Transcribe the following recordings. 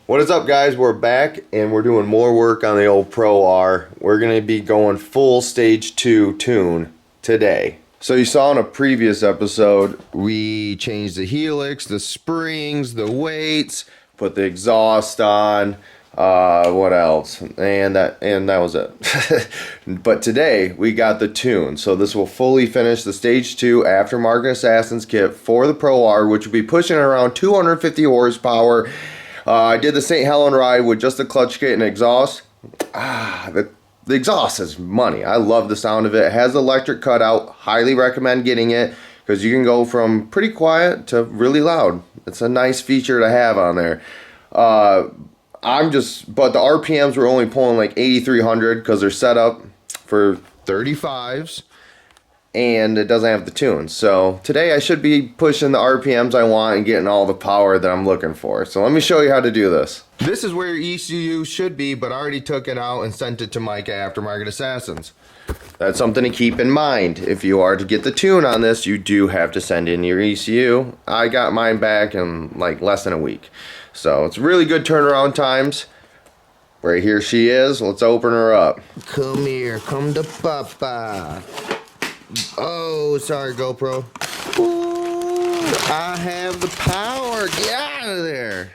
What is up, guys? We're back and we're doing more work on the old Pro R. We're going to be going full stage 2 tune today. So you saw in a previous episode, we changed the helix, the springs, the weights, put the exhaust on, what else? And that was it. But today we got the tune. So this will fully finish the stage 2 Aftermarket Assassin's kit for the Pro R, which will be pushing around 250 horsepower. I did the St. Helen ride with just the clutch kit and exhaust. The exhaust is money. I love the sound of it. It has electric cutout. Highly recommend getting it because you can go from pretty quiet to really loud. It's a nice feature to have on there. But the RPMs were only pulling like 8,300 because they're set up for 35s. And it doesn't have the tune. So today I should be pushing the RPMs I want and getting all the power that I'm looking for. So let me show you how to do this. This is where your ECU should be, but I already took it out and sent it to Mike at Aftermarket Assassins. That's something to keep in mind. If you are to get the tune on this, you do have to send in your ECU. I got mine back in like less than a week. So it's really good turnaround times. Right here she is. Let's open her up. Come here, come to Papa. Oh, sorry, GoPro. Ooh, I have the power. Get out of there.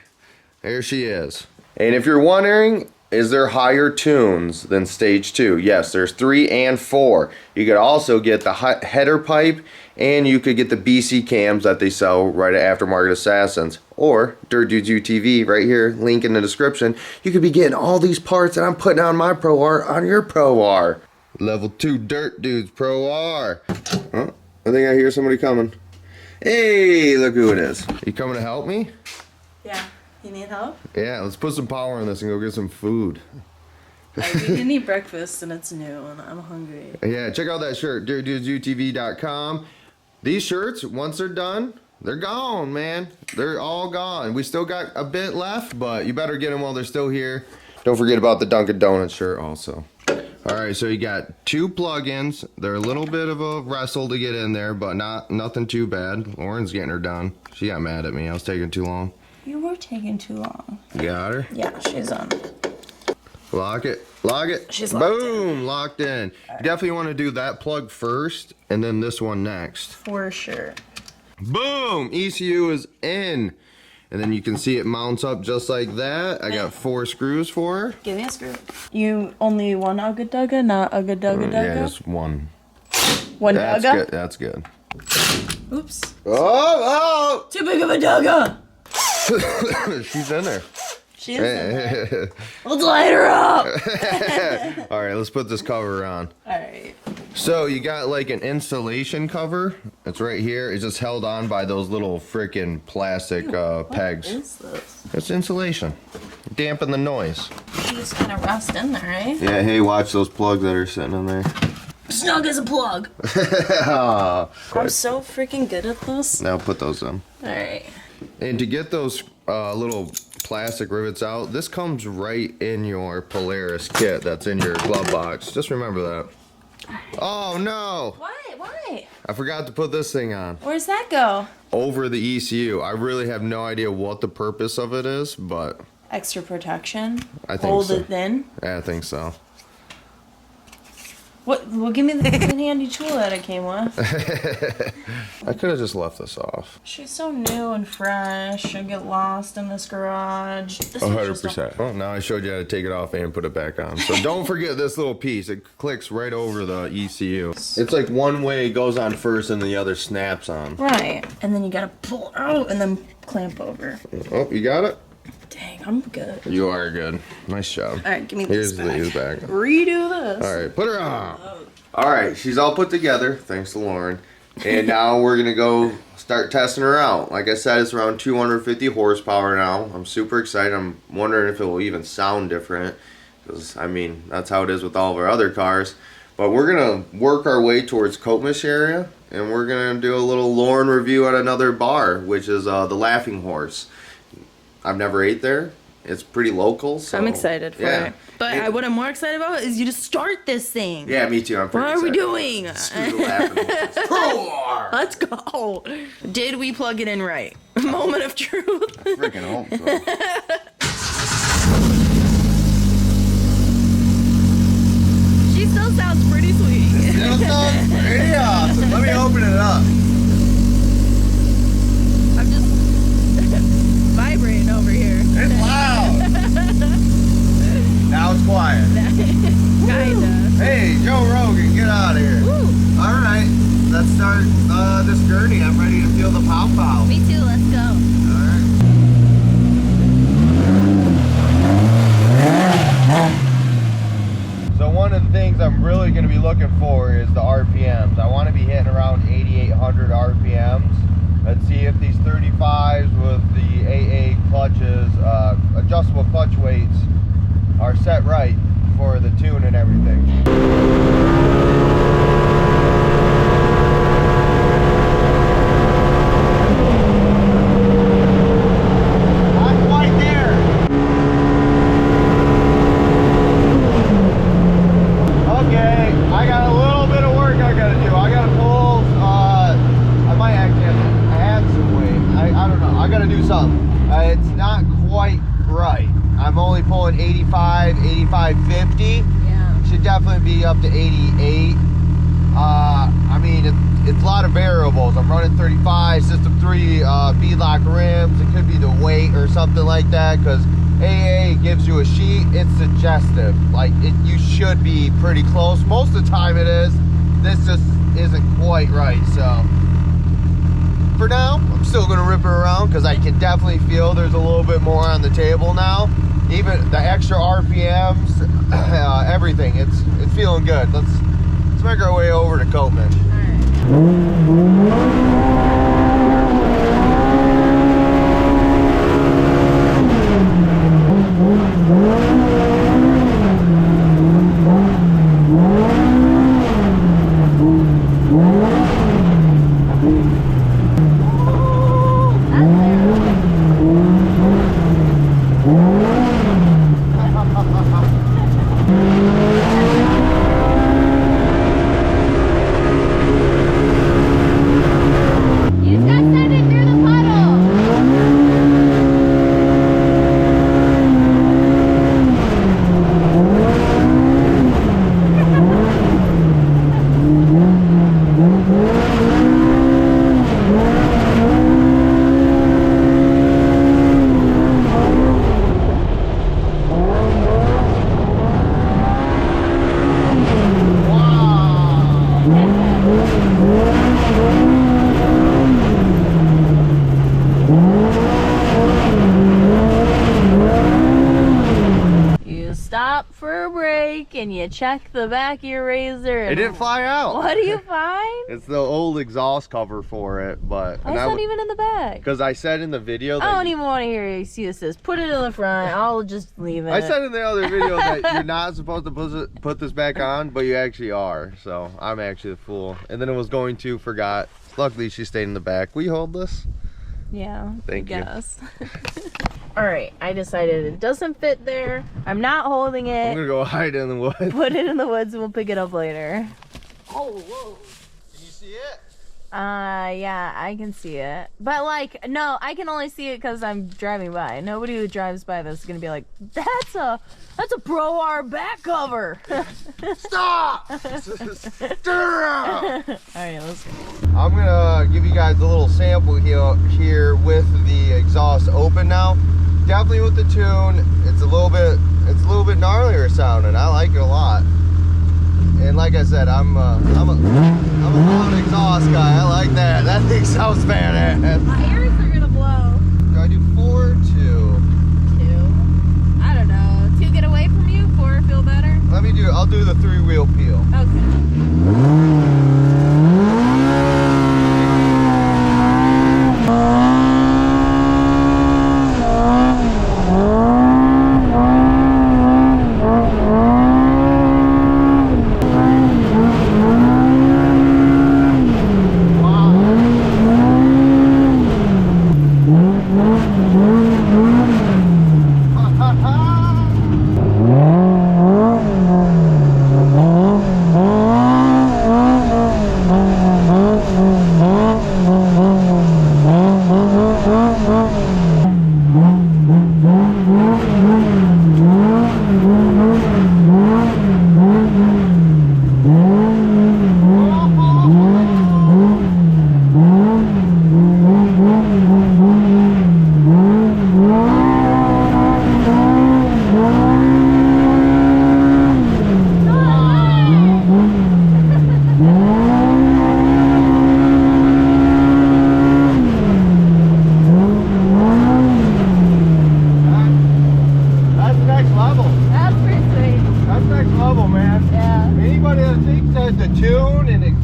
There she is. And if you're wondering, is there higher tunes than stage 2? Yes, there's 3 and 4. You could also get the header pipe, and you could get the BC cams that they sell right at Aftermarket Assassins. Or Dirt Dudes UTV right here, link in the description. You could be getting all these parts that I'm putting on my Pro R on your Pro R. Level 2 Dirt Dudes Pro R. Oh, I think I hear somebody coming. Hey, look who it is. You coming to help me? Yeah. You need help? Yeah, let's put some power in this and go get some food. We didn't eat breakfast and it's noon. I'm hungry. Yeah, check out that shirt, dirtdudesutv.com. These shirts, once they're done, they're gone, man. They're all gone. We still got a bit left, but you better get them while they're still here. Don't forget about the Dunkin' Donuts shirt also. Alright, so you got 2 plugins. They're a little bit of a wrestle to get in there, but nothing too bad. Lauren's getting her done. She got mad at me. I was taking too long. You were taking too long. You got her? Yeah, she's on. Lock it. Lock it. She's locked Boom! Locked in. You definitely want to do that plug first, and then this one next. For sure. Boom! ECU is in. And then you can see it mounts up just like that. I got 4 screws for her. Give me a screw. You only one Ugga Dugga, not Ugga Dugga Dugga? Yeah, just one. One That's Dugga? good. That's good. Oops. Oh! Too big of a Dugga! Oh! She's in there. She is in there. Let's light her up! Alright, let's put this cover on. Alright. So you got like an insulation cover. It's right here. It's just held on by those little freaking plastic pegs. What is this? It's insulation. Dampen the noise. You just kind of rest in there, right? Yeah, hey, watch those plugs that are sitting in there. Snug as a plug. I'm so freaking good at this. Now put those in. Alright. And to get those little plastic rivets out, this comes right in your Polaris kit that's in your glove box. Just remember that. Oh no! Why? I forgot to put this thing on. Where's that go? Over the ECU. I really have no idea what the purpose of it is, but... Extra protection? I think Hold so. it in? Yeah, I think so. What? Well, give me the handy tool that it came with. I could have just left this off. She's so new and fresh. She'll get lost in this garage. This is just 100%. Well, now I showed you how to take it off and put it back on. So don't forget this little piece. It clicks right over the ECU. It's like one way it goes on first and the other snaps on. Right. And then you gotta pull out and then clamp over. Oh, you got it? Dang, I'm good. You are good. Nice job. Alright, give me this back. Here's back. Redo this. Alright, put her on. Alright, she's all put together, thanks to Lauren. And now we're gonna go start testing her out. Like I said, it's around 250 horsepower now. I'm super excited. I'm wondering if it will even sound different. Because, I mean, that's how it is with all of our other cars. But we're gonna work our way towards Coatmish area. And we're gonna do a little Lauren review at another bar, which is the Laughing Horse. I've never ate there. It's pretty local, so... I'm excited for it. But what I'm more excited about is you to start this thing. Yeah, me too. I'm pretty excited. What are we doing? Screw the Laughing Horse. Pro R! Let's go. Did we plug it in right? Moment of truth. I freaking hope so. looking for is the RPMs. I want to be hitting around 8,800 RPMs. Let's see if these 35s with the AA clutches, adjustable clutch weights, are set right for the tune and everything. It's not quite right. I'm only pulling 85, 50. Yeah. Should definitely be up to 88. I mean, it's a lot of variables. I'm running 35, system 3 beadlock rims. It could be the weight or something like that, because AA gives you a sheet. It's suggestive. Like, you should be pretty close. Most of the time it is. This just isn't quite right, so. For now, I'm still gonna rip it around because I can definitely feel there's a little bit more on the table now. Even the extra RPMs, everything. It's feeling good. Let's make our way over to Coatman. And you check the back of your razor. It didn't fly out. What do you find? It's the old exhaust cover for it, but Why is that even in the back? Because I said in the video that I don't even want to hear excuses. Put it in the front. I'll just leave it. I said in the other video that you're not supposed to put this back on, but you actually are. So I'm actually the fool. And then it was going to, forgot. Luckily she stayed in the back. Will you hold this? Yeah. Thank you. Alright, I decided it doesn't fit there. I'm not holding it. I'm gonna go hide in the woods. Put it in the woods and we'll pick it up later. Oh, whoa. Can you see it? Yeah, I can see it. But like, no, I can only see it because I'm driving by. Nobody who drives by this is gonna be like, that's a Pro R back cover. Stop! Turn around! Alright, let's go. I'm gonna give you guys a little sample here with the exhaust open now. Definitely with the tune, it's a little bit gnarlier sounding. I like it a lot. And like I said, I'm a loud exhaust guy. I like that. That thing sounds badass. My ears are gonna blow. Do I do 4 or 2? 2. I don't know. 2 get away from you. 4 feel better. I'll do the 3-wheel peel. Okay.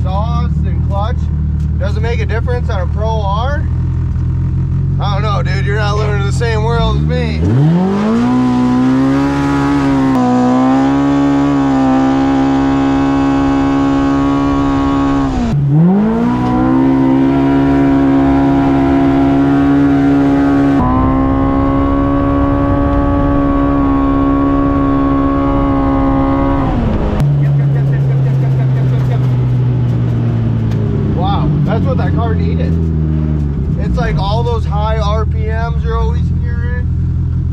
exhaust and clutch. Does it make a difference on a Pro R? I don't know, dude. You're not living in the same world as me. Wow, that's what that car needed. It's like all those high RPMs you're always hearing,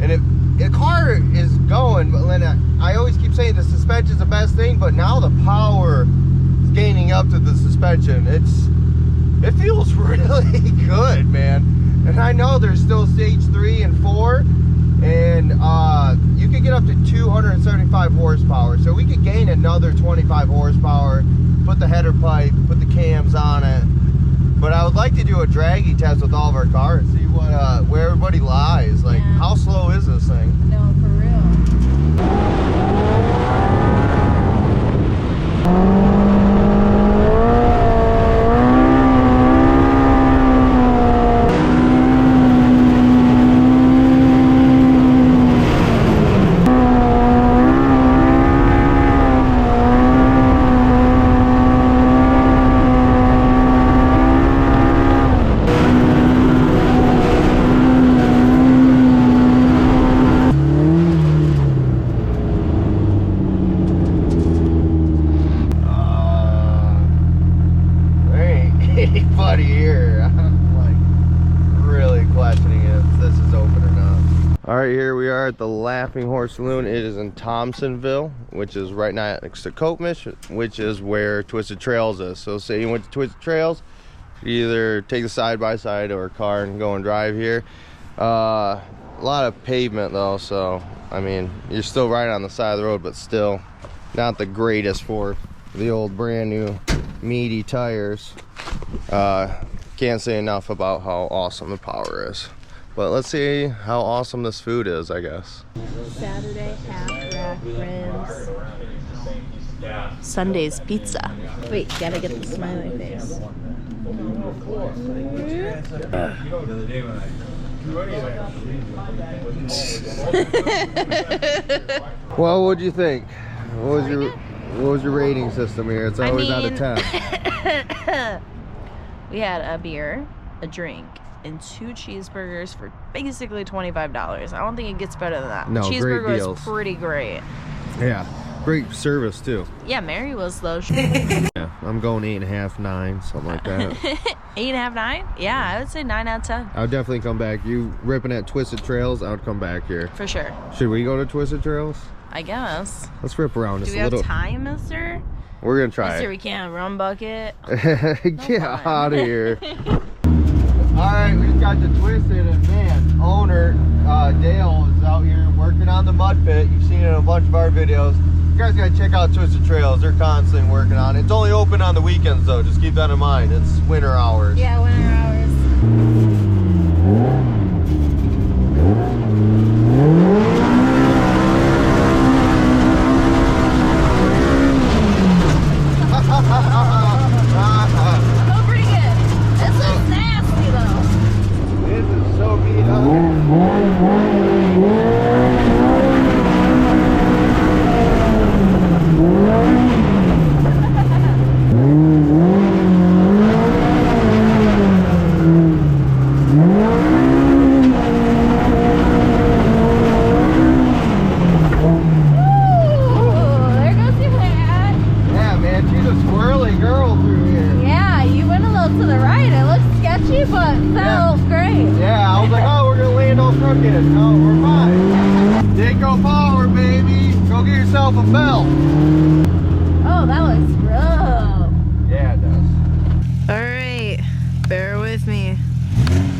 and the car is going, but then I always keep saying the suspension's the best thing, but now the power is gaining up to the suspension. It feels really good, man. And I know there's still stage 3 and 4, and you could get up to 275 horsepower, so we could gain another 25 horsepower, put the header pipe, put the cams on it. But I would like to do a draggy test with all of our cars, see what where everybody lies. Like, Yeah. how slow is this thing? No, for real. Anybody here? I'm like really questioning if this is open or not. All right, here we are at the Laughing Horse Saloon. It is in Thompsonville, which is right next to Coatmish, which is where Twisted Trails is. So say you went to Twisted Trails, you either take the side-by-side or a car and go and drive here. A lot of pavement though, so I mean, you're still right on the side of the road, but still not the greatest for the old brand new meaty tires. Can't say enough about how awesome the power is, but let's see how awesome this food is, I guess. Saturday half rack ribs. Sunday's pizza. Wait, gotta get the smiley face. Well, what'd you think? What was your rating system here? It's always out of 10. We had a beer, a drink, and 2 cheeseburgers for basically $25. I don't think it gets better than that. No, cheeseburger great deals. was pretty great. Yeah, great service too. Yeah, Mary was though. Yeah, I'm going 8.5, 9, something like that. 8.5, 9? Yeah, I would say 9 out of 10. I would definitely come back. You ripping at Twisted Trails, I would come back here. For sure. Should we go to Twisted Trails? I guess. Let's rip around Do just we a have little. time, mister? We're gonna try Mister, it. we can't rum bucket. Get out of here. Alright, we just got to Twisted, and man, owner Dale is out here working on the mud pit. You've seen it in a bunch of our videos. You guys gotta check out Twisted Trails. They're constantly working on it. It's only open on the weekends though, just keep that in mind. It's winter hours. Yeah, winter hours. Oh, pretty good. This looks nasty though. This is so beat up. There goes your hat. Yeah, man, she's a squirrely girl through here. Yeah, you went a little to the right. It looked sketchy, but felt great. Yeah, I was like, oh, we're gonna land all crooked. No, we're fine. Dinko power, baby. Go get yourself a belt. Oh, that looks rough. Yeah, it does. Alright, bear with me.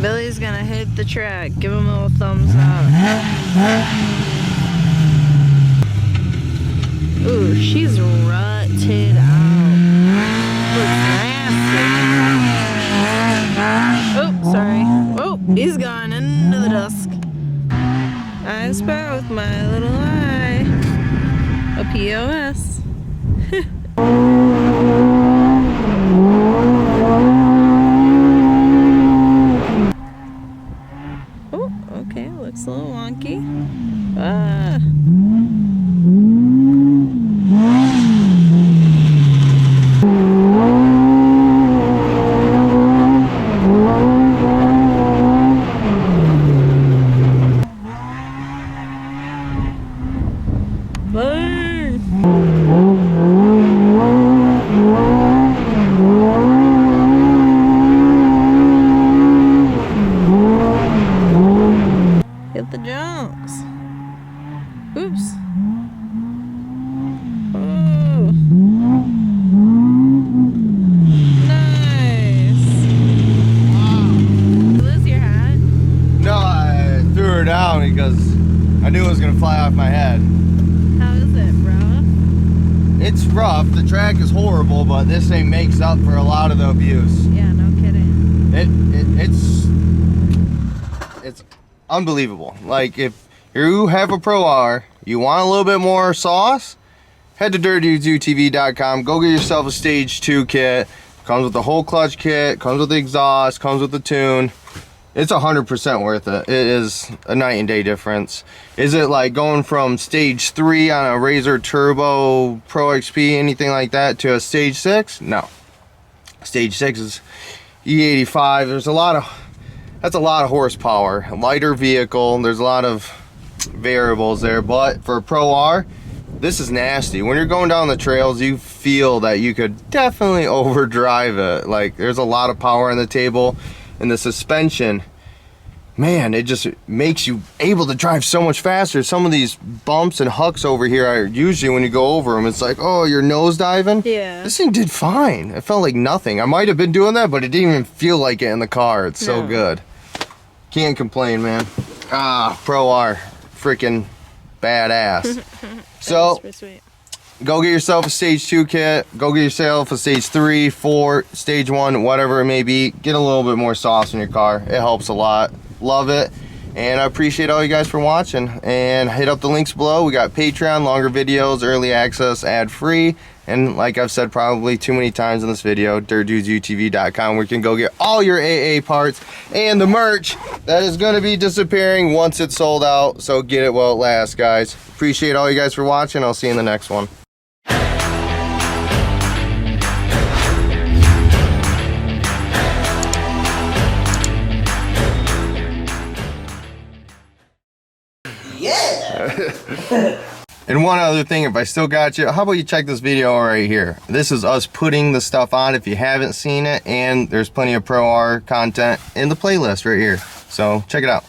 Billy's gonna hit the track. Give him a little thumbs up. Ooh, she's rutted out. Looks nasty. Oh, sorry. Oh, he's gone into the dusk. I spy with my little eye. A POS. Hit the junks. Oops. Oh. Nice. Wow. Lose your hat? No, I threw her down because I knew it was gonna fly off my head. How is it, rough? It's rough. The track is horrible, but this thing makes up for a lot of the abuse. Yeah, no kidding. It's unbelievable. Like, if you have a Pro R, you want a little bit more sauce, head to dirtdudes.utv.com. Go get yourself a stage 2 kit. Comes with the whole clutch kit, comes with the exhaust, comes with the tune. It's 100% worth it. It is a night and day difference. Is it like going from stage 3 on a Razor Turbo Pro XP, anything like that, to a stage 6? No. Stage 6 is E85. There's a lot of, that's a lot of horsepower. A lighter vehicle. There's a lot of variables there, but for a Pro R, this is nasty. When you're going down the trails, you feel that you could definitely overdrive it. Like, there's a lot of power on the table, and the suspension, man, it just makes you able to drive so much faster. Some of these bumps and hucks over here are usually, when you go over them, it's like, oh, you're nose diving. Yeah. This thing did fine. It felt like nothing. I might have been doing that, but it didn't even feel like it in the car. It's so good. Can't complain, man. Ah, Pro R, freaking badass. So go get yourself a stage 2 kit. Go get yourself a stage 3, 4, stage 1, whatever it may be. Get a little bit more sauce in your car. It helps a lot. Love it. And I appreciate all you guys for watching. And hit up the links below. We got Patreon, longer videos, early access, ad-free. And like I've said probably too many times in this video, dirtdudesutv.com, where you can go get all your AA parts and the merch that is going to be disappearing once it's sold out. So get it while it lasts, guys. Appreciate all you guys for watching. I'll see you in the next one. And one other thing, if I still got you, how about you check this video right here? This is us putting the stuff on if you haven't seen it, and there's plenty of Pro R content in the playlist right here. So check it out.